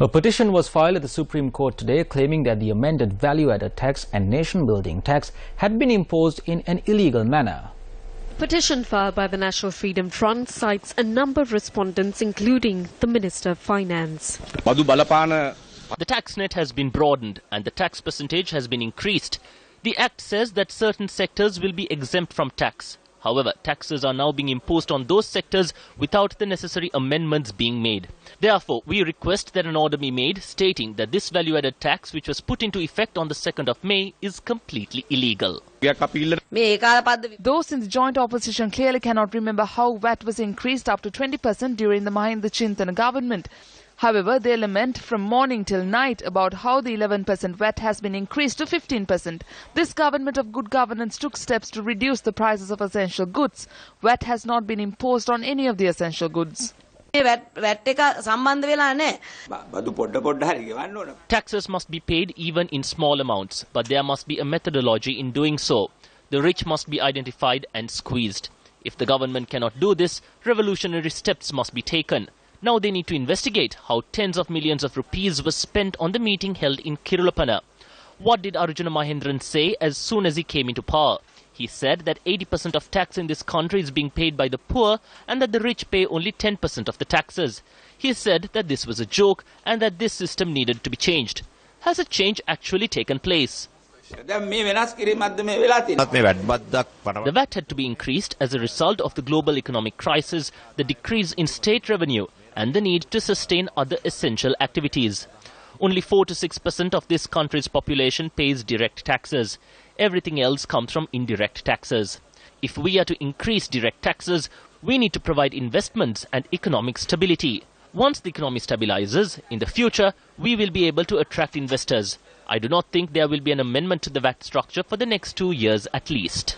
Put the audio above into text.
A petition was filed at the Supreme Court today claiming that the amended value-added tax and nation-building tax had been imposed in an illegal manner. Petition filed by the National Freedom Front cites a number of respondents, including the Minister of Finance. The tax net has been broadened and the tax percentage has been increased. The Act says that certain sectors will be exempt from tax. However, taxes are now being imposed on those sectors without the necessary amendments being made. Therefore, we request that an order be made stating that this value-added tax, which was put into effect on the 2nd of May, is completely illegal. Those in the joint opposition clearly cannot remember how VAT was increased up to 20% during the Mahinda Chintana government. However, they lament from morning till night about how the 11% VAT has been increased to 15%. This government of good governance took steps to reduce the prices of essential goods. VAT has not been imposed on any of the essential goods. Taxes must be paid even in small amounts, but there must be a methodology in doing so. The rich must be identified and squeezed. If the government cannot do this, revolutionary steps must be taken. Now they need to investigate how tens of millions of rupees were spent on the meeting held in Kirulapana. What did Arjuna Mahendran say as soon as he came into power? He said that 80% of tax in this country is being paid by the poor and that the rich pay only 10% of the taxes. He said that this was a joke and that this system needed to be changed. Has a change actually taken place? The VAT had to be increased as a result of the global economic crisis, the decrease in state revenue, and the need to sustain other essential activities. Only 4 to 6% of this country's population pays direct taxes. Everything else comes from indirect taxes. If we are to increase direct taxes, we need to provide investments and economic stability. Once the economy stabilizes, in the future, we will be able to attract investors. I do not think there will be an amendment to the VAT structure for the next 2 years at least.